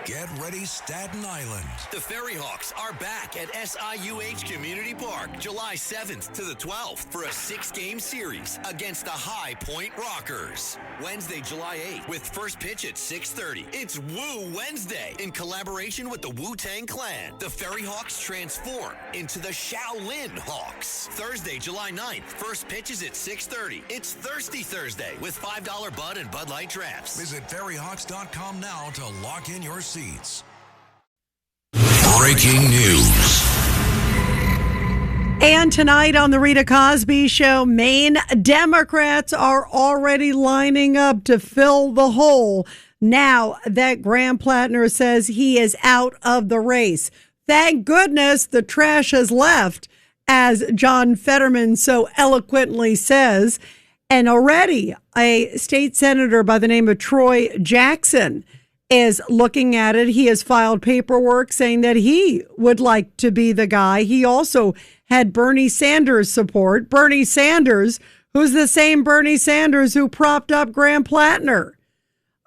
Get ready, Staten Island. The Ferry Hawks are back at SIUH Community Park July 7th to the 12th for a 6-game series against the High Point Rockers. Wednesday, July 8th with first pitch at 6:30. It's Woo Wednesday in collaboration with the Wu-Tang Clan. The Ferry Hawks transform into the Shaolin Hawks. Thursday, July 9th, first pitch is at 6:30. It's Thirsty Thursday with $5 Bud and Bud Light drafts. Visit ferryhawks.com now to lock in your seats. Breaking news. And tonight on the Rita Cosby Show, Maine Democrats are already lining up to fill the hole now that Graham Platner says he is out of the race. Thank goodness the trash has left, as John Fetterman so eloquently says. And already a state senator by the name of Troy Jackson is looking at it. He has filed paperwork saying that he would like to be the guy. He also had Bernie Sanders support. Bernie Sanders, who's the same Bernie Sanders who propped up Graham Platner.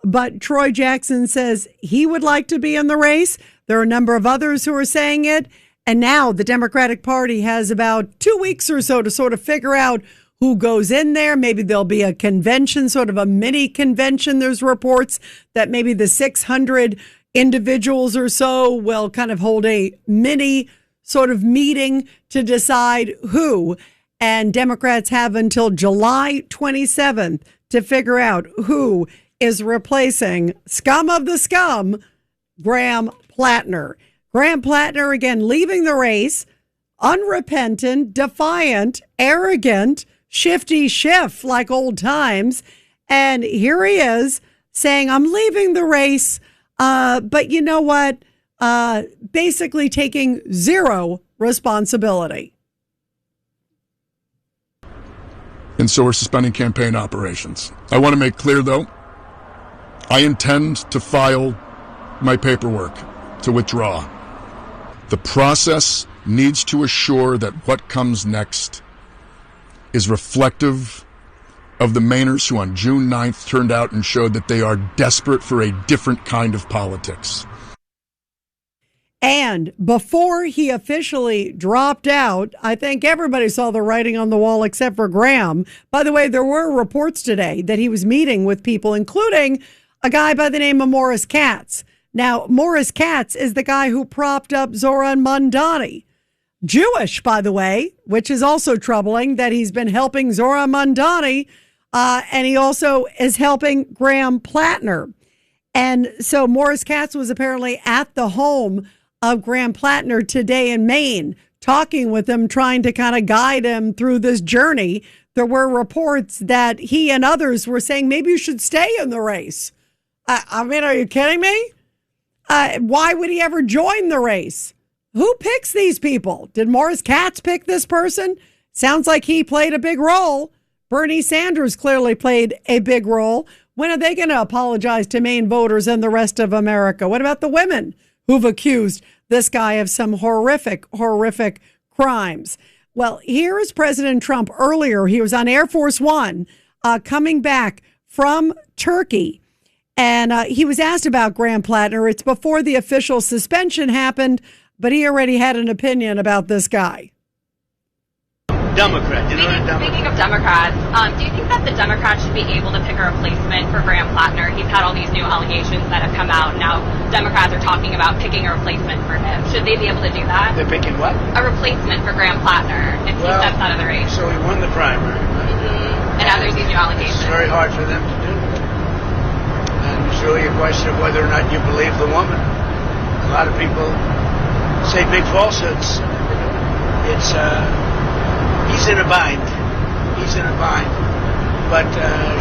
But Troy Jackson says he would like to be in the race. There are a number of others who are saying it. And now the Democratic Party has about 2 weeks or so to sort of figure out who goes in there. Maybe there'll be a convention, sort of a mini convention. There's reports that maybe the 600 individuals or so will kind of hold a mini sort of meeting to decide who. And Democrats have until July 27th to figure out who is replacing scum of the scum, Graham Platner. Graham Platner, again, leaving the race, unrepentant, defiant, arrogant, shifty Schiff like old times. And here he is saying, I'm leaving the race, but you know what? Basically taking zero responsibility. And so we're suspending campaign operations. I want to make clear, though, I intend to file my paperwork to withdraw. The process needs to assure that what comes next is reflective of the Mainers who on June 9th turned out and showed that they are desperate for a different kind of politics. And before he officially dropped out, I think everybody saw the writing on the wall except for Graham. By the way, there were reports today that he was meeting with people, including a guy by the name of Morris Katz. Now, Morris Katz is the guy who propped up Zoran Mondani. Jewish, by the way, which is also troubling that he's been helping Zoran Mondani, and he also is helping Graham Platner. And so Morris Katz was apparently at the home of Graham Platner today in Maine, talking with him, trying to kind of guide him through this journey. There were reports that he and others were saying, maybe you should stay in the race. I mean, are you kidding me? Why would he ever join the race? Who picks these people? Did Morris Katz pick this person? Sounds like he played a big role. Bernie Sanders clearly played a big role. When are they going to apologize to Maine voters and the rest of America? What about the women who've accused this guy of some horrific, horrific crimes? Well, here is President Trump earlier. He was on Air Force One coming back from Turkey. And he was asked about Graham Platner. It's before the official suspension happened, but he already had an opinion about this guy. Democrat. Speaking of Democrats, do you think that the Democrats should be able to pick a replacement for Graham Platner? He's had all these new allegations that have come out. Now Democrats are talking about picking a replacement for him. Should they be able to do that? They're picking what? A replacement for Graham Platner if he steps out of the race. So he won the primary. Mm-hmm. And now there's these new allegations. It's very hard for them to do. And it's really a question of whether or not you believe the woman. A lot of people say big falsehoods. It's he's in a bind. But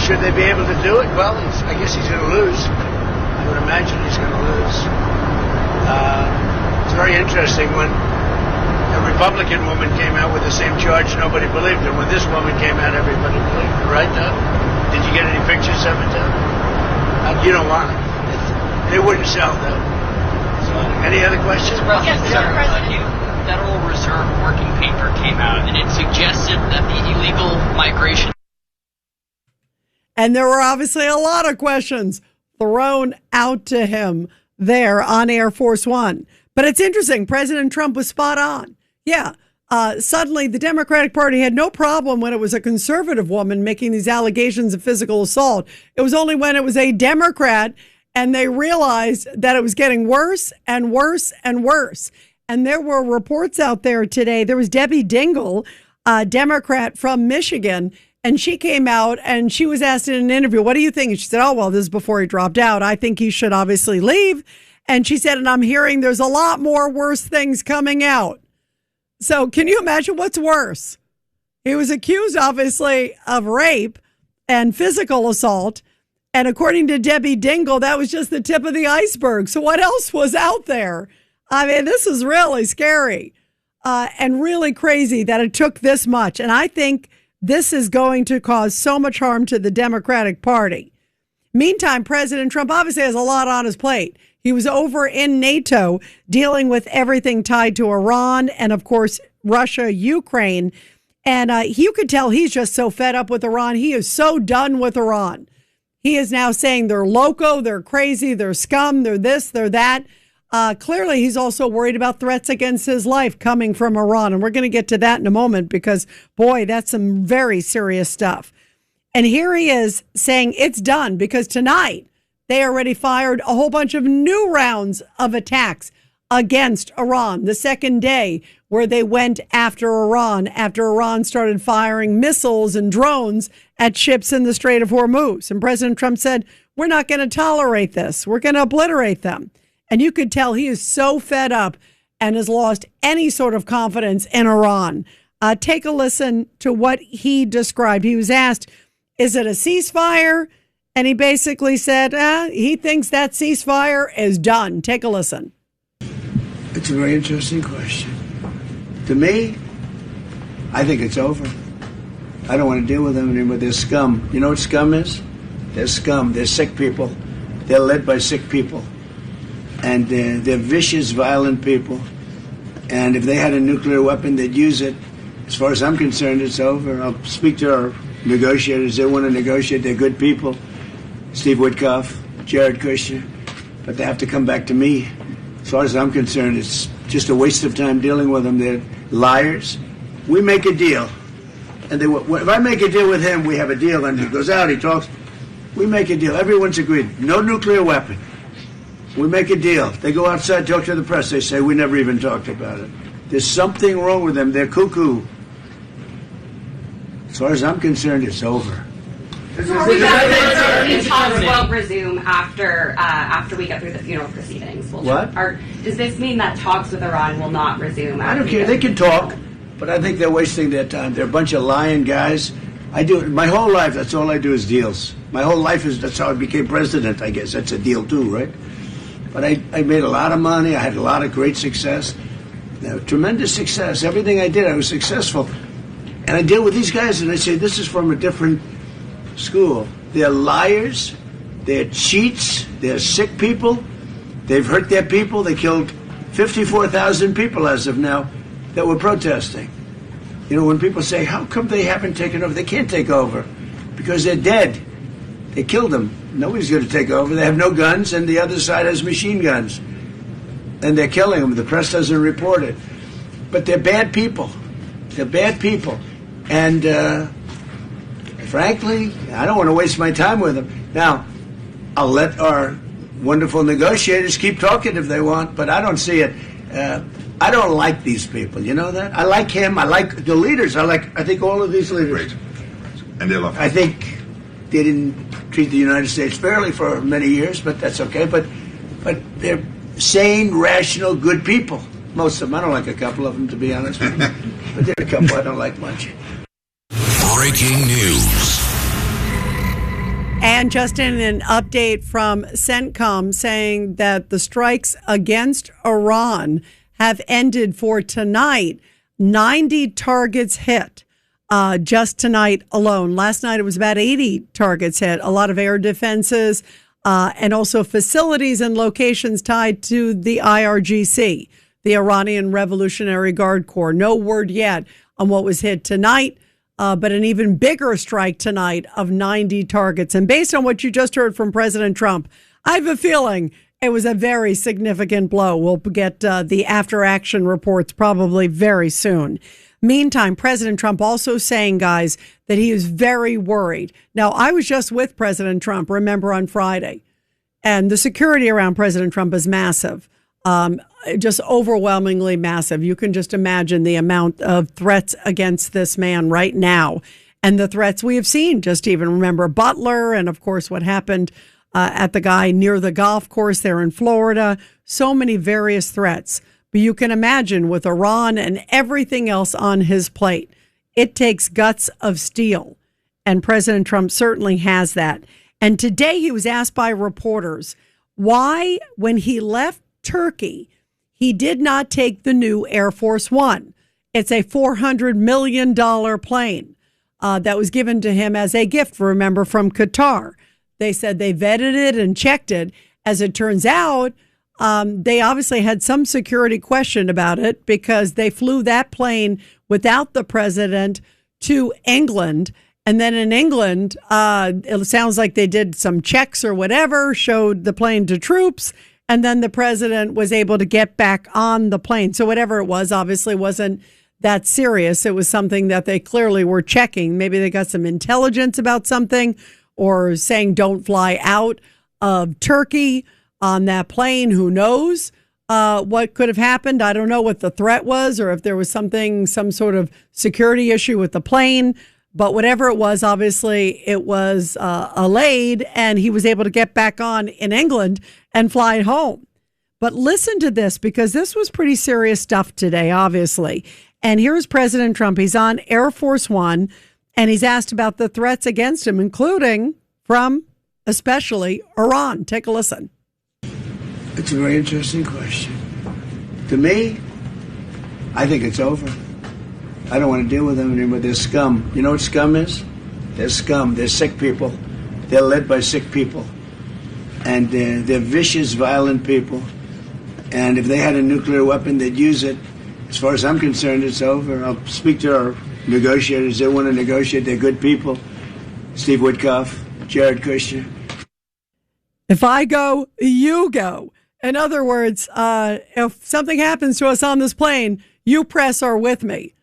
should they be able to do it? Well, I guess he's going to lose. I would imagine he's going to lose. It's very interesting when a Republican woman came out with the same charge, nobody believed her. When this woman came out, everybody believed her. Right, Doug? Did you get any pictures of it, Doug? You don't want it. They wouldn't sell, though. So, any other questions? Yes, sir. A new Federal Reserve working paper came out, and it suggested that the illegal migration. And there were obviously a lot of questions thrown out to him there on Air Force One. But it's interesting. President Trump was spot on. Yeah. Suddenly, the Democratic Party had no problem when it was a conservative woman making these allegations of physical assault. It was only when it was a Democrat and they realized that it was getting worse and worse and worse. And there were reports out there today. There was Debbie Dingell, a Democrat from Michigan, and she came out and she was asked in an interview, what do you think? And she said, oh, well, this is before he dropped out. I think he should obviously leave. And she said, and I'm hearing there's a lot more worse things coming out. So can you imagine what's worse? He was accused, obviously, of rape and physical assault. And according to Debbie Dingell, that was just the tip of the iceberg. So what else was out there? I mean, this is really scary and really crazy that it took this much. And I think this is going to cause so much harm to the Democratic Party. Meantime, President Trump obviously has a lot on his plate. He was over in NATO dealing with everything tied to Iran and, of course, Russia, Ukraine. And you could tell he's just so fed up with Iran. He is so done with Iran. He is now saying they're loco, they're crazy, they're scum, they're this, they're that. Clearly, he's also worried about threats against his life coming from Iran. And we're going to get to that in a moment because, boy, that's some very serious stuff. And here he is saying it's done because tonight they already fired a whole bunch of new rounds of attacks against Iran. The second day where they went after Iran started firing missiles and drones at ships in the Strait of Hormuz. And President Trump said, we're not going to tolerate this. We're going to obliterate them. And you could tell he is so fed up and has lost any sort of confidence in Iran. Take a listen to what he described. He was asked, is it a ceasefire? And he basically said he thinks that ceasefire is done. Take a listen. It's a very interesting question. To me, I think it's over. I don't want to deal with them anymore. They're scum. You know what scum is? They're scum. They're sick people. They're led by sick people. And they're vicious, violent people. And if they had a nuclear weapon, they'd use it. As far as I'm concerned, it's over. I'll speak to our negotiators. They want to negotiate. They're good people. Steve Witkoff, Jared Kushner. But they have to come back to me. As far as I'm concerned, it's just a waste of time dealing with them. They're liars. We make a deal. And if I make a deal with him, we have a deal. And he goes out, he talks. We make a deal. Everyone's agreed. No nuclear weapon. We make a deal. They go outside, talk to the press. They say, we never even talked about it. There's something wrong with them. They're cuckoo. As far as I'm concerned, it's over. Talks won't resume after we get through the funeral proceedings. Does this mean that talks with Iran will not resume? I don't care. They can talk, but I think they're wasting their time. They're a bunch of lying guys. I do my whole life. That's all I do is deals. My whole life that's how I became president. I guess that's a deal too, right? But I made a lot of money. I had a lot of great success, tremendous success. Everything I did, I was successful. And I deal with these guys, and I say, this is from a different school. They're liars. They're cheats. They're sick people. They've hurt their people. They killed 54,000 people as of now that were protesting. You know, when people say, how come they haven't taken over? They can't take over because they're dead. They killed them. Nobody's going to take over. They have no guns, and the other side has machine guns. And they're killing them. The press doesn't report it. But they're bad people. They're bad people. And frankly, I don't want to waste my time with them. Now, I'll let our wonderful negotiators keep talking if they want, but I don't see it. I don't like these people. You know that? I like him. I like the leaders. I think all of these leaders. Great. And they love him. I think they didn't treat the United States fairly for many years, but that's okay. But they're sane, rational, good people. Most of them. I don't like a couple of them, to be honest with you. But there are a couple I don't like much. Breaking news. And just in an update from CENTCOM saying that the strikes against Iran have ended for tonight. 90 targets hit just tonight alone. Last night it was about 80 targets hit. A lot of air defenses and also facilities and locations tied to the IRGC, the Iranian Revolutionary Guard Corps. No word yet on what was hit tonight. But an even bigger strike tonight of 90 targets. And based on what you just heard from President Trump, I have a feeling It was a very significant blow. We'll get the after-action reports probably very soon. Meantime, President Trump also saying, guys, that he is very worried. Now, I was just with President Trump, remember, on Friday, and the security around President Trump is massive, just overwhelmingly massive. You can just imagine the amount of threats against this man right now and the threats we have seen. Just even remember Butler and, of course, what happened at the guy near the golf course there in Florida. So many various threats. But you can imagine with Iran and everything else on his plate, it takes guts of steel. And President Trump certainly has that. And today he was asked by reporters why, when he left Turkey, he did not take the new Air Force One. It's a $400 million plane that was given to him as a gift, remember, from Qatar. They said they vetted it and checked it. As it turns out, they obviously had some security question about it because they flew that plane without the president to England. And then in England, it sounds like they did some checks or whatever, showed the plane to troops, and then the president was able to get back on the plane. So whatever it was, obviously wasn't that serious. It was something that they clearly were checking. Maybe they got some intelligence about something or saying don't fly out of Turkey on that plane. Who knows what could have happened? I don't know what the threat was or if there was some sort of security issue with the plane. But whatever it was, obviously it was allayed and he was able to get back on in England and fly home. But listen to this, because this was pretty serious stuff today, obviously. And here's President Trump. He's on Air Force One and he's asked about the threats against him, including from especially Iran. Take a listen. It's a very interesting question. To me, I think it's over. I don't want to deal with them anymore. They're scum. You know what scum is? They're scum. They're sick people. They're led by sick people. And they're vicious, violent people. And if they had a nuclear weapon, they'd use it. As far as I'm concerned, it's over. I'll speak to our negotiators. They want to negotiate. They're good people. Steve Witkoff, Jared Kushner. If I go, you go. In other words, if something happens to us on this plane, you press are with me.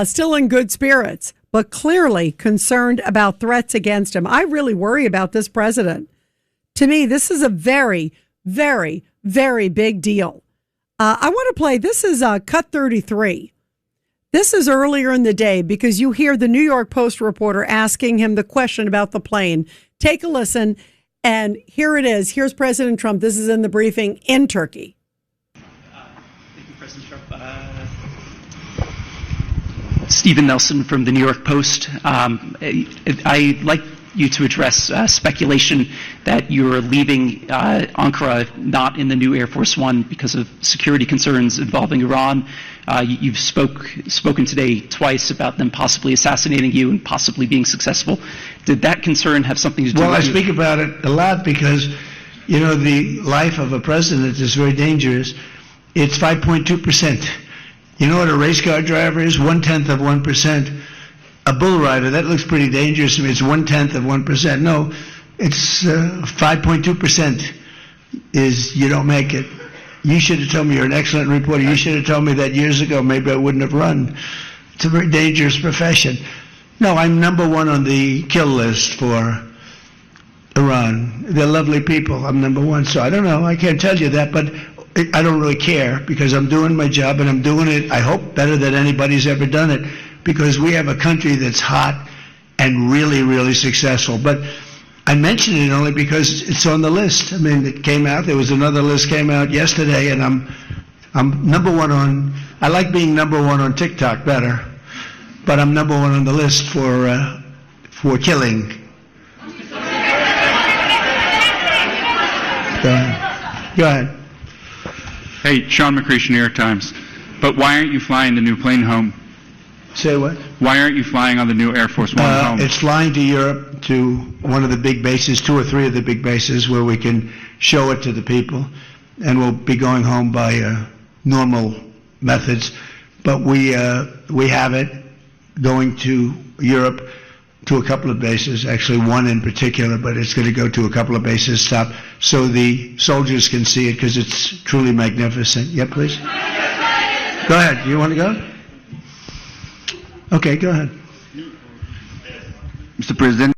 Still in good spirits, but clearly concerned about threats against him. I really worry about this president. To me, this is a very, very, very big deal. I want to play, this is Cut 33. This is earlier in the day because you hear the New York Post reporter asking him the question about the plane. Take a listen, and here it is. Here's President Trump. This is in the briefing in Turkey. Thank you, President Trump. Stephen Nelson from the New York Post. I'd like you to address speculation that you're leaving Ankara not in the new Air Force One because of security concerns involving Iran. You've spoken today twice about them possibly assassinating you and possibly being successful. Did that concern have something to do with Well, I speak about it a lot because, you know, the life of a president is very dangerous. It's 5.2%. You know what a race car driver is? 1/10 of 1%. A bull rider, that looks pretty dangerous to me. It's 1/10 of 1%. No, it's 5.2% is you don't make it. You should have told me. You're an excellent reporter. You should have told me that years ago. Maybe I wouldn't have run. It's a very dangerous profession. No, I'm number one on the kill list for Iran. They're lovely people. I'm number one. So I don't know. I can't tell you that, but I don't really care because I'm doing my job and I'm doing it, I hope, better than anybody's ever done it, because we have a country that's hot and really, really successful. But I mention it only because it's on the list. I mean, it came out. There was another list came out yesterday, and I'm number one on. I like being number one on TikTok better, but I'm number one on the list for killing. Go ahead. Hey, Sean McCreesh, New York Times. But why aren't you flying the new plane home? Say what? Why aren't you flying on the new Air Force One home? It's flying to Europe, to one of the big bases, 2 or 3 of the big bases, where we can show it to the people, and we'll be going home by normal methods. But we have it going to Europe to a couple of bases, actually one in particular, but it's going to go to a couple of bases, stop, so the soldiers can see it because it's truly magnificent. Yeah, please. Go ahead. You want to go? Okay, go ahead. Mr. President.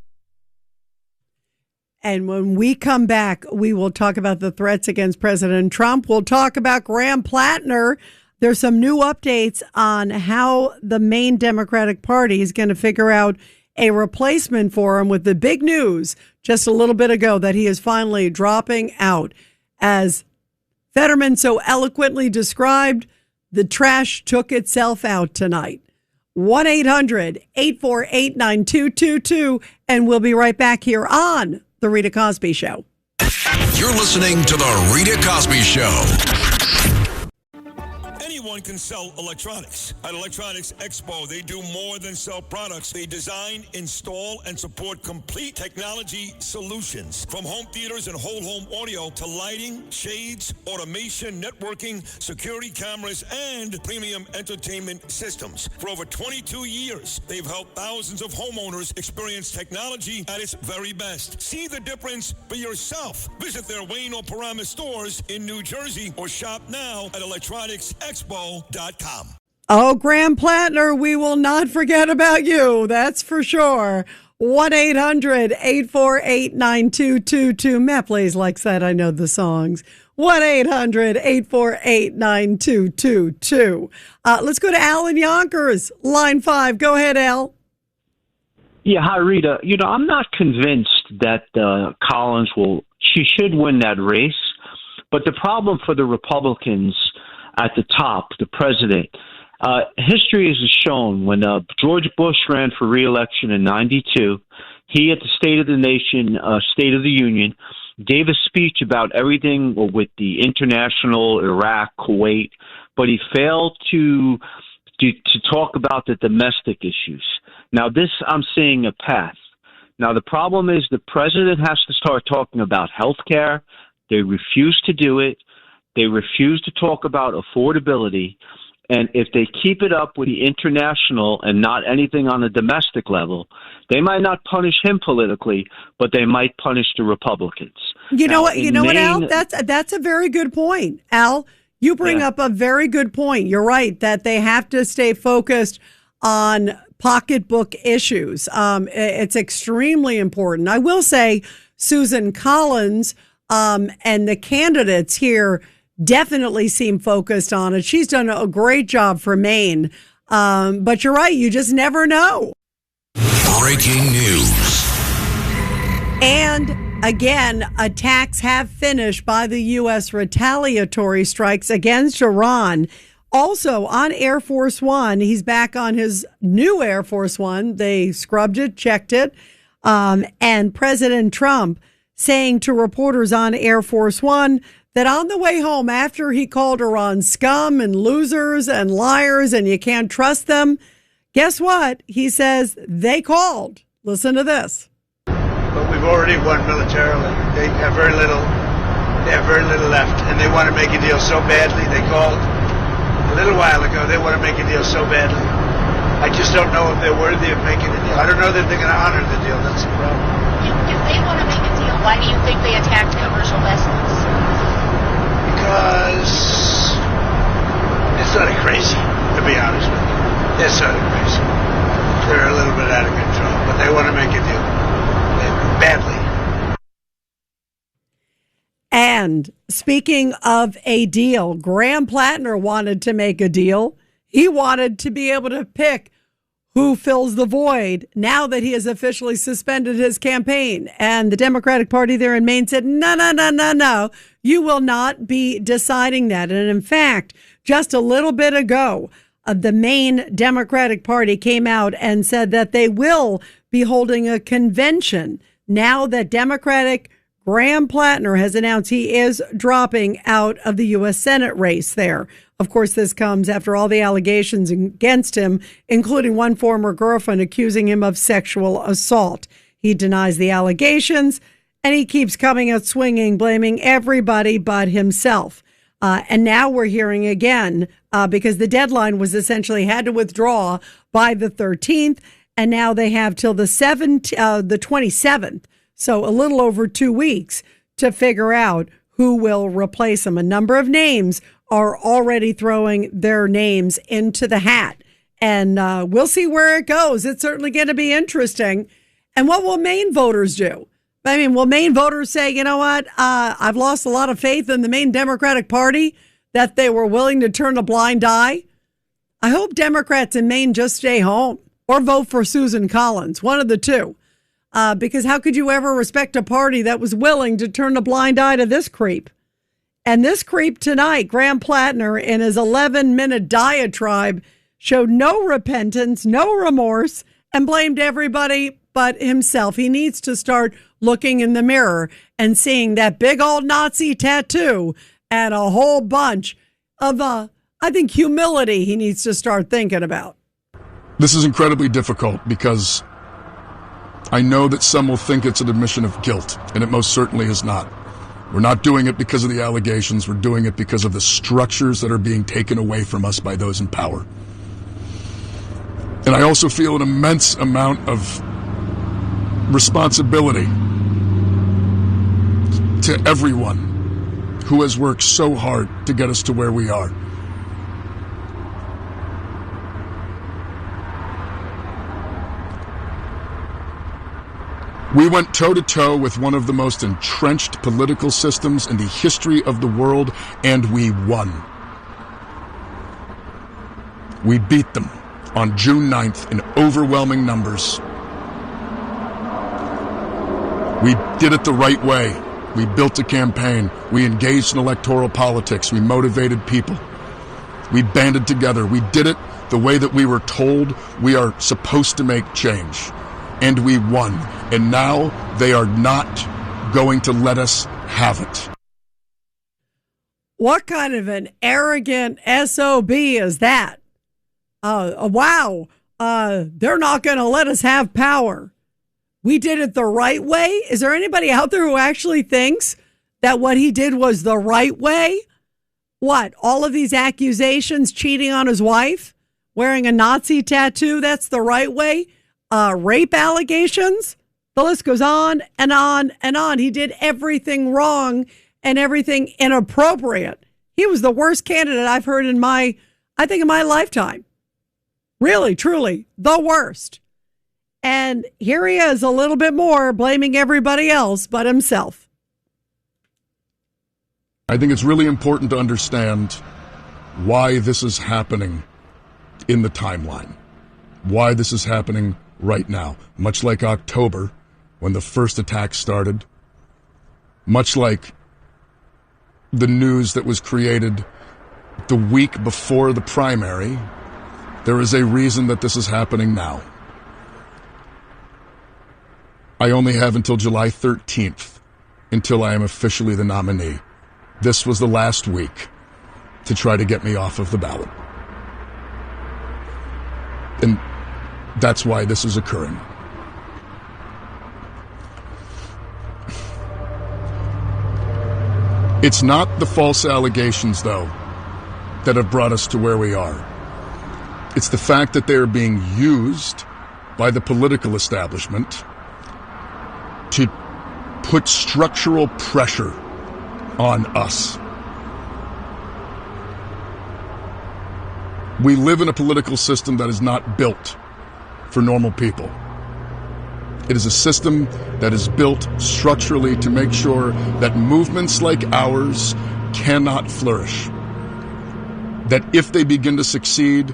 And when we come back, we will talk about the threats against President Trump. We'll talk about Graham Platner. There's some new updates on how the main Democratic Party is going to figure out a replacement for him, with the big news just a little bit ago that he is finally dropping out. As Fetterman so eloquently described, the trash took itself out tonight. 1-800-848-9222. And we'll be right back here on The Rita Cosby Show. You're listening to The Rita Cosby Show. Anyone can sell electronics. At Electronics Expo, they do more than sell products. They design, install, and support complete technology solutions. From home theaters and whole home audio to lighting, shades, automation, networking, security cameras, and premium entertainment systems. For over 22 years, they've helped thousands of homeowners experience technology at its very best. See the difference for yourself. Visit their Wayne or Paramus stores in New Jersey or shop now at electronicsexpo.com. Oh, Graham Platner, we will not forget about you. That's for sure. 1-800-848-9222. Matt plays like that. I know the songs. 1-800-848-9222. Let's go to Al in Yonkers, line 5. Go ahead, Al. Yeah, hi, Rita. I'm not convinced that Collins she should win that race. But the problem for the Republicans at the top, the president, history has shown when George Bush ran for re-election in 92, he at the State of the Nation, State of the Union, gave a speech about everything with the international, Iraq, Kuwait, but he failed to talk about the domestic issues. Now, this, I'm seeing a path. Now, the problem is the president has to start talking about health care. They refuse to do it. They refuse to talk about affordability. And if they keep it up with the international and not anything on the domestic level, they might not punish him politically, but they might punish the Republicans. You know what, Al? That's a very good point. Al, you bring up a very good point. You're right that they have to stay focused on pocketbook issues. It's extremely important. I will say Susan Collins and the candidates here definitely seem focused on it. She's done a great job for Maine. But you're right. You just never know. Breaking news. And again, attacks have finished by the U.S. retaliatory strikes against Iran. Also on Air Force One, he's back on his new Air Force One. They scrubbed it, checked it. And President Trump saying to reporters on Air Force One that on the way home, after he called Iran scum and losers and liars and you can't trust them, guess what? He says they called. Listen to this. But we've already won militarily. They have very little left, and they want to make a deal so badly. They called a little while ago. They want to make a deal so badly. I just don't know if they're worthy of making a deal. I don't know that they're going to honor the deal. That's the problem. If they want to make a deal, why do you think they attacked commercial vessels? Because they're sort of crazy, to be honest with you. They're sort of crazy. They're a little bit out of control, but they want to make a deal. Badly. And speaking of a deal, Graham Platner wanted to make a deal. He wanted to be able to pick who fills the void now that he has officially suspended his campaign. And the Democratic Party there in Maine said, no. You will not be deciding that. And in fact, just a little bit ago, the Maine Democratic Party came out and said that they will be holding a convention now that Democratic Graham Platner has announced he is dropping out of the U.S. Senate race there. Of course, this comes after all the allegations against him, including one former girlfriend accusing him of sexual assault. He denies the allegations, and he keeps coming out swinging, blaming everybody but himself. And now we're hearing again, because the deadline was essentially had to withdraw by the 13th. And now they have till the 27th, so a little over 2 weeks, to figure out who will replace him. A number of names are already throwing their names into the hat. And we'll see where it goes. It's certainly going to be interesting. And what will Maine voters do? I mean, will Maine voters say, you know what, I've lost a lot of faith in the Maine Democratic Party, that they were willing to turn a blind eye? I hope Democrats in Maine just stay home or vote for Susan Collins, one of the two. Because how could you ever respect a party that was willing to turn a blind eye to this creep? And this creep tonight, Graham Platner, in his 11-minute diatribe, showed no repentance, no remorse, and blamed everybody but himself. He needs to start looking in the mirror and seeing that big old Nazi tattoo and a whole bunch of, I think, humility he needs to start thinking about. This is incredibly difficult because I know that some will think it's an admission of guilt, and it most certainly is not. We're not doing it because of the allegations. We're doing it because of the structures that are being taken away from us by those in power. And I also feel an immense amount of responsibility to everyone who has worked so hard to get us to where we are. We went toe-to-toe with one of the most entrenched political systems in the history of the world, and we won. We beat them on June 9th in overwhelming numbers. We did it the right way. We built a campaign. We engaged in electoral politics. We motivated people. We banded together. We did it the way that we were told we are supposed to make change. And we won. And now they are not going to let us have it. What kind of an arrogant SOB is that? Wow. They're not going to let us have power. We did it the right way? Is there anybody out there who actually thinks that what he did was the right way? What? All of these accusations, cheating on his wife, wearing a Nazi tattoo, that's the right way? Rape allegations? The list goes on and on and on. He did everything wrong and everything inappropriate. He was the worst candidate I've heard in my lifetime. Really, truly, the worst. And here he is a little bit more blaming everybody else but himself. I think it's really important to understand why this is happening in the timeline, why this is happening right now, much like October when the first attack started, much like the news that was created the week before the primary. There is a reason that this is happening now. I only have until July 13th until I am officially the nominee. This was the last week to try to get me off of the ballot. And that's why this is occurring. It's not the false allegations, though, that have brought us to where we are. It's the fact that they are being used by the political establishment to put structural pressure on us. We live in a political system that is not built for normal people. It is a system that is built structurally to make sure that movements like ours cannot flourish. That if they begin to succeed,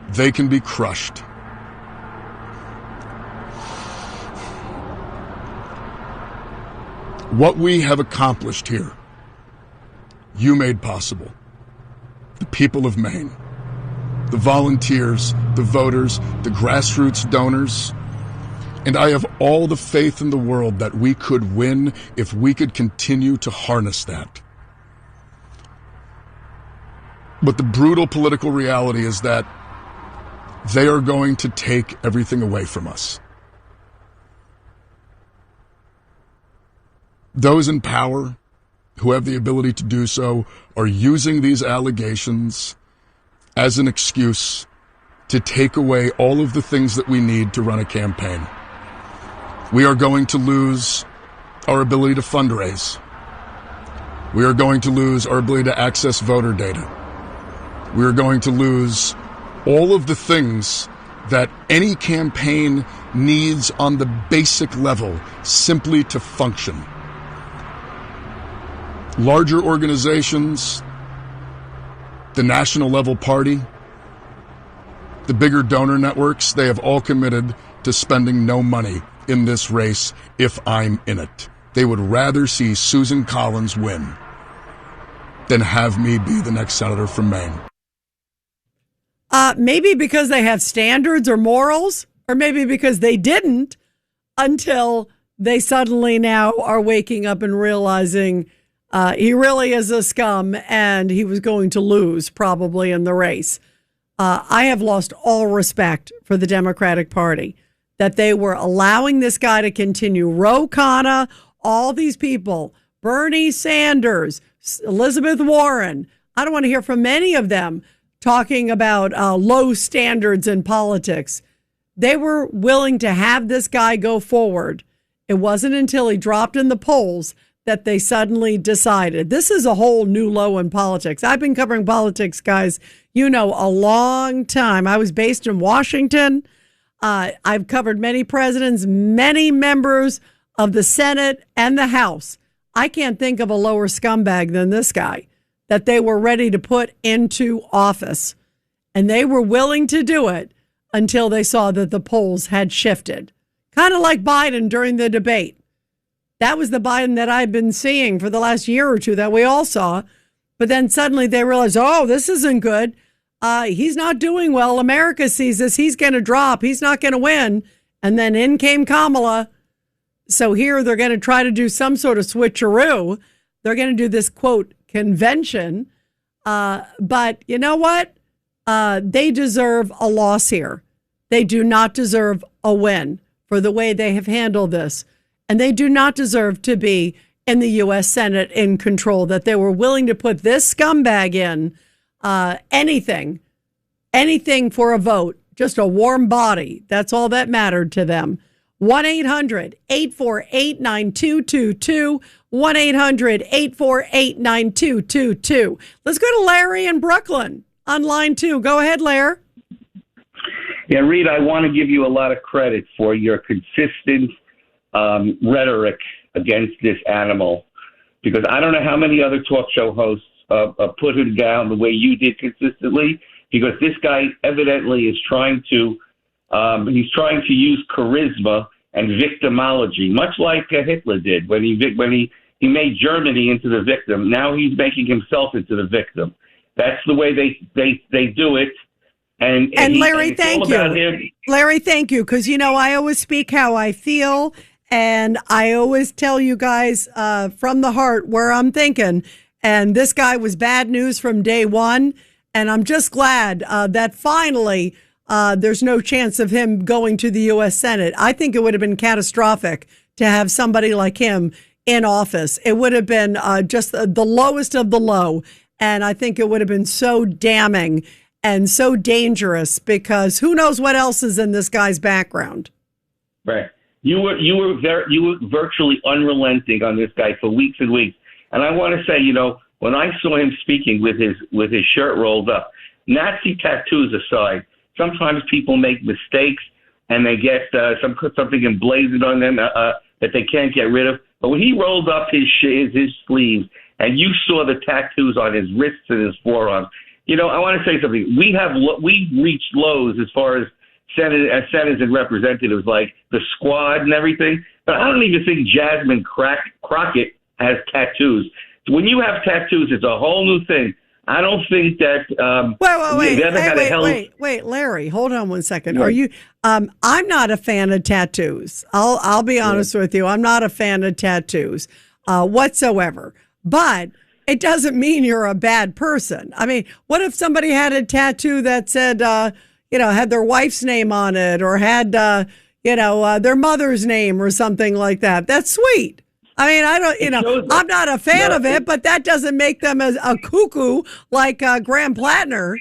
they can be crushed. What we have accomplished here, you made possible. The people of Maine, the volunteers, the voters, the grassroots donors, and I have all the faith in the world that we could win if we could continue to harness that. But the brutal political reality is that they are going to take everything away from us. Those in power who have the ability to do so are using these allegations as an excuse to take away all of the things that we need to run a campaign. We are going to lose our ability to fundraise. We are going to lose our ability to access voter data. We are going to lose all of the things that any campaign needs on the basic level simply to function. Larger organizations, the national level party, the bigger donor networks, they have all committed to spending no money in this race if I'm in it. They would rather see Susan Collins win than have me be the next senator from Maine. Maybe because they have standards or morals, or maybe because they didn't until they suddenly now are waking up and realizing he really is a scum and he was going to lose probably in the race. I have lost all respect for the Democratic Party, that they were allowing this guy to continue. Ro Khanna, all these people, Bernie Sanders, Elizabeth Warren. I don't want to hear from any of them talking about low standards in politics. They were willing to have this guy go forward. It wasn't until he dropped in the polls that they suddenly decided. This is a whole new low in politics. I've been covering politics, guys, a long time. I was based in Washington. I've covered many presidents, many members of the Senate and the House. I can't think of a lower scumbag than this guy that they were ready to put into office. And they were willing to do it until they saw that the polls had shifted. Kind of like Biden during the debate. That was the Biden that I've been seeing for the last year or two that we all saw. But then suddenly they realized, oh, this isn't good. He's not doing well. America sees this. He's going to drop. He's not going to win. And then in came Kamala. So here they're going to try to do some sort of switcheroo. They're going to do this, quote, convention. But you know what? They deserve a loss here. They do not deserve a win for the way they have handled this. And they do not deserve to be in the U.S. Senate in control, that they were willing to put this scumbag in anything for a vote, just a warm body. That's all that mattered to them. 1-800-848-9222. 1-800-848-9222. Let's go to Larry in Brooklyn on line 2. Go ahead, Larry. Yeah, Rita, I want to give you a lot of credit for your consistent rhetoric against this animal, because I don't know how many other talk show hosts put him down the way you did consistently, because this guy evidently is trying to use charisma and victimology, much like Hitler did when he made Germany into the victim. Now he's making himself into the victim. That's the way they do it. And Larry, thank you. Larry, thank you. Because, I always speak how I feel. And I always tell you guys from the heart where I'm thinking. And this guy was bad news from day one. And I'm just glad that finally there's no chance of him going to the U.S. Senate. I think it would have been catastrophic to have somebody like him in office. It would have been just the lowest of the low. And I think it would have been so damning and so dangerous, because who knows what else is in this guy's background. Right. You were virtually unrelenting on this guy for weeks and weeks. And I want to say, when I saw him speaking with his shirt rolled up, Nazi tattoos aside, sometimes people make mistakes and they get something emblazoned on them that they can't get rid of. But when he rolled up his sleeves and you saw the tattoos on his wrists and his forearms, I want to say something. We reached lows as far as senators and representatives, like the squad and everything. But I don't even think Jasmine Crockett has tattoos. When you have tattoos, it's a whole new thing. I don't think that. Wait, Larry, hold on one second. Are you? I'm not a fan of tattoos. I'll be honest with you. I'm not a fan of tattoos whatsoever. But it doesn't mean you're a bad person. I mean, what if somebody had a tattoo that said, had their wife's name on it, or had, their mother's name or something like that? That's sweet. I mean, I'm not a fan of it, but that doesn't make them a cuckoo like Graham Platner.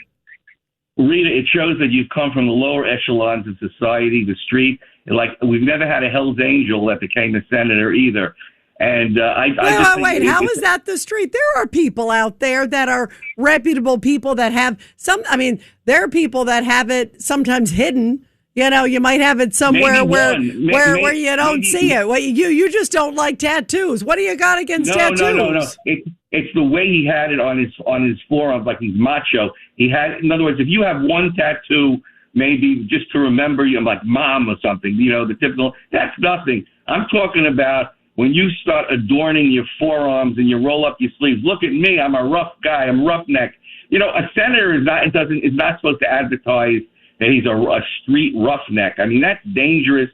Rita, it shows that you've come from the lower echelons of society, the street. Like, we've never had a Hell's Angel that became a senator either. And wait, how is that the street? There are people out there that are reputable people that have there are people that have it sometimes hidden. You know, you might have it somewhere where you don't see it. Well, you just don't like tattoos. What do you got against tattoos? No. It's the way he had it on his forearm, like he's macho. He had, in other words, if you have one tattoo, maybe just to remember you, like mom or something, you know, the typical. That's nothing. I'm talking about when you start adorning your forearms and you roll up your sleeves. Look at me. I'm a rough guy. I'm roughneck. You know, a senator is not supposed to advertise that he's a street roughneck. I mean, that's dangerous.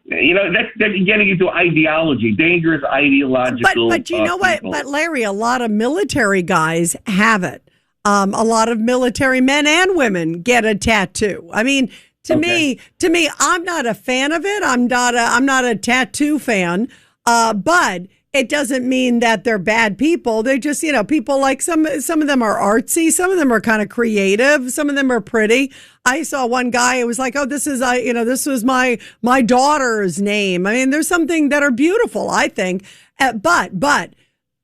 You know, that's getting into ideology, dangerous ideological. But you know what? But Larry, a lot of military guys have it. A lot of military men and women get a tattoo. I mean, to me, I'm not a fan of it. I'm not a tattoo fan. But it doesn't mean that they're bad people. They're just, you know, people like some of them are artsy. Some of them are kind of creative. Some of them are pretty. I saw one guy, it was like, oh, this was my daughter's name. I mean, there's something that are beautiful, I think. But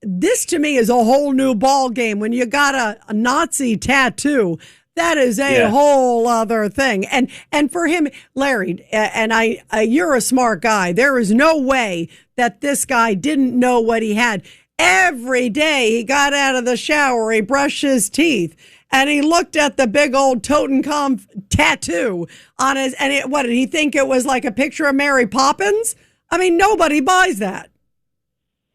this to me is a whole new ball game. When you got a Nazi tattoo, that is a whole other thing. And for him, Larry, and you're a smart guy. There is no way that this guy didn't know what he had. Every day he got out of the shower, he brushed his teeth, and he looked at the big old Totenkopf tattoo on his, what did he think it was, like a picture of Mary Poppins? I mean, nobody buys that.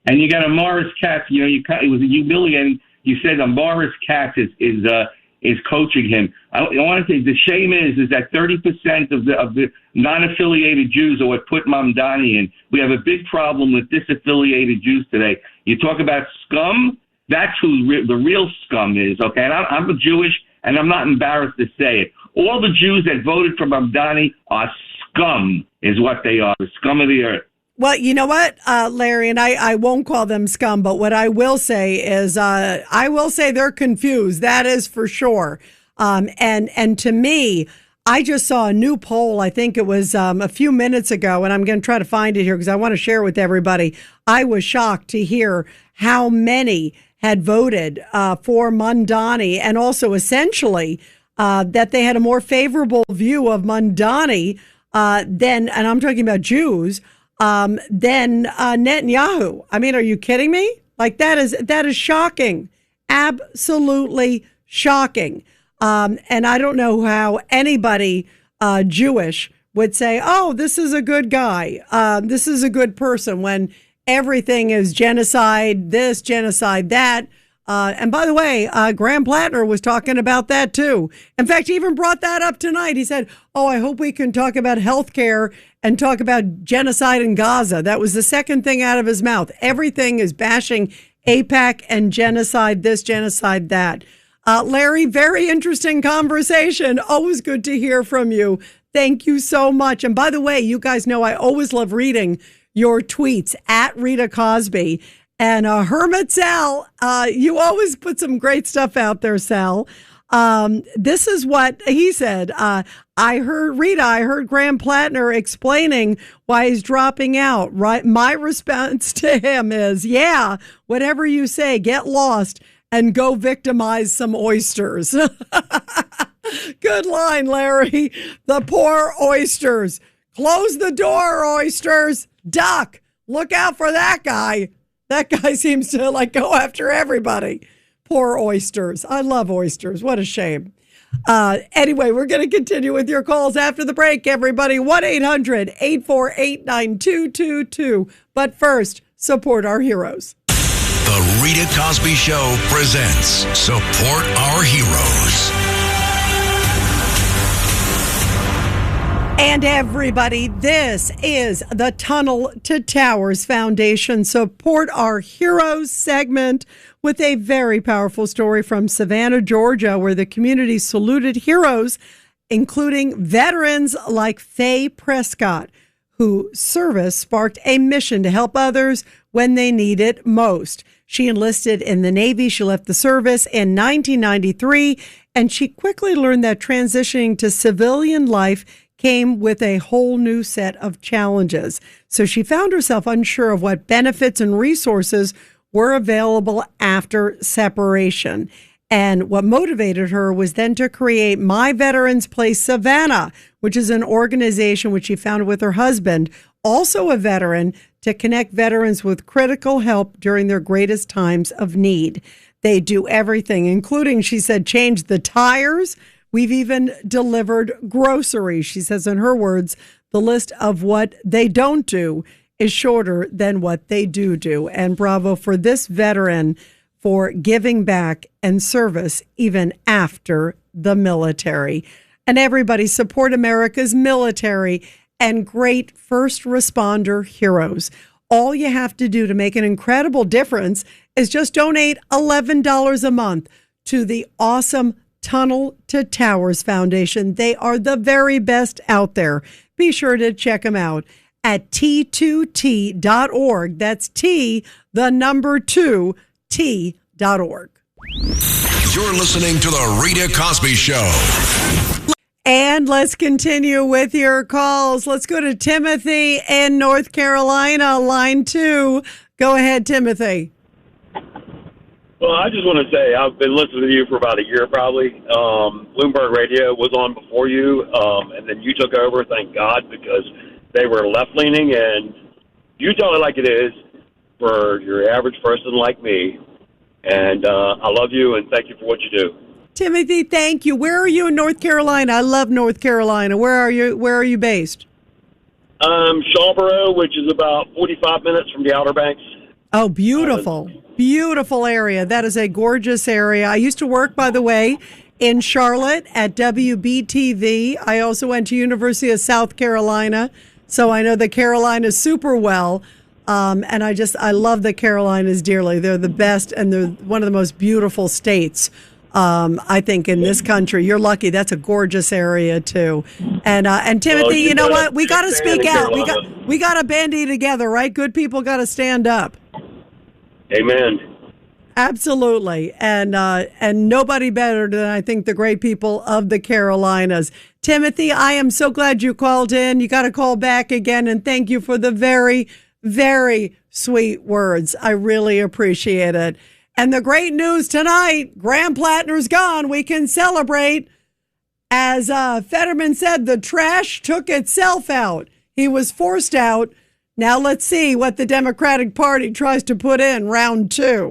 And you got a Morris Katz, you know, it was humiliating. You said that Morris Katz is coaching him. I want to say the shame is that 30% of the non-affiliated Jews are what put Mamdani in. We have a big problem with disaffiliated Jews today. You talk about scum, that's who the real scum is, okay? And I'm a Jewish, and I'm not embarrassed to say it. All the Jews that voted for Mamdani are scum, is what they are, the scum of the earth. Well, you know what, Larry, and I won't call them scum, but what I will say is I will say they're confused. That is for sure. And to me, I just saw a new poll. I think it was a few minutes ago, and I'm going to try to find it here because I want to share it with everybody. I was shocked to hear how many had voted for Mamdani, and also essentially that they had a more favorable view of Mamdani than, and I'm talking about Jews, than Netanyahu. I mean, are you kidding me? Like, that is shocking. Absolutely shocking. And I don't know how anybody Jewish would say, oh, this is a good guy. This is a good person, when everything is genocide, this, genocide, that. And by the way, Graham Platner was talking about that too. In fact, he even brought that up tonight. He said, oh, I hope we can talk about healthcare and talk about genocide in Gaza. That was the second thing out of his mouth. Everything is bashing AIPAC and genocide, this, genocide, that. Larry, very interesting conversation. Always good to hear from you. Thank you so much. And by the way, you guys know I always love reading your tweets at Rita Cosby. And Hermit Sal, you always put some great stuff out there, Sal. This is what he said. I heard Graham Platner explaining why he's dropping out. Right. My response to him is, yeah, whatever you say, get lost and go victimize some oysters. Good line, Larry. The poor oysters. Close the door, oysters. Duck. Look out for that guy. That guy seems to go after everybody. Poor oysters. I love oysters. What a shame. Anyway, we're going to continue with your calls after the break, everybody. 1-800-848-9222. But first, support our heroes. The Rita Cosby Show presents Support Our Heroes. And everybody, this is the Tunnel to Towers Foundation Support Our Heroes segment with a very powerful story from Savannah, Georgia, where the community saluted heroes, including veterans like Faye Prescott, whose service sparked a mission to help others when they need it most. She enlisted in the Navy. She left the service in 1993, and she quickly learned that transitioning to civilian life came with a whole new set of challenges. So she found herself unsure of what benefits and resources were available after separation. And what motivated her was then to create My Veterans Place Savannah, which is an organization which she founded with her husband, also a veteran, to connect veterans with critical help during their greatest times of need. They do everything, including, she said, change the tires. We've even delivered groceries. She says, in her words, the list of what they don't do is shorter than what they do. And bravo for this veteran for giving back and service even after the military. And everybody support America's military and great first responder heroes. All you have to do to make an incredible difference is just donate $11 a month to the awesome Tunnel to Towers Foundation. They are the very best out there. Be sure to check them out at t2t.org. That's T, the number 2, T.org. You're listening to The Rita Cosby Show. And let's continue with your calls. Let's go to Timothy in North Carolina, line 2. Go ahead, Timothy. Well, I just want to say I've been listening to you for about a year probably. Bloomberg Radio was on before you, and then you took over, thank God, because they were left-leaning, and you tell it like it is for your average person like me. And I love you, and thank you for what you do. Timothy, thank you. Where are you in North Carolina? I love North Carolina. Where are you? Where are you based? Shawboro, which is about 45 minutes from the Outer Banks. Oh, beautiful. Beautiful area. That is a gorgeous area. I used to work, by the way, in Charlotte at WBTV. I also went to University of South Carolina, so I know the Carolinas super well. And I love the Carolinas dearly. They're the best, and they're one of the most beautiful states, I think, in this country. You're lucky. That's a gorgeous area too. And Timothy, you know what? We got to speak out. We got to bandy together, right? Good people got to stand up. Amen. Absolutely. And nobody better than, I think, the great people of the Carolinas. Timothy, I am so glad you called in. You got to call back again, and thank you for the very, very sweet words. I really appreciate it. And the great news tonight, Graham Platner's gone. We can celebrate. As Fetterman said, the trash took itself out. He was forced out. Now let's see what the Democratic Party tries to put in round 2.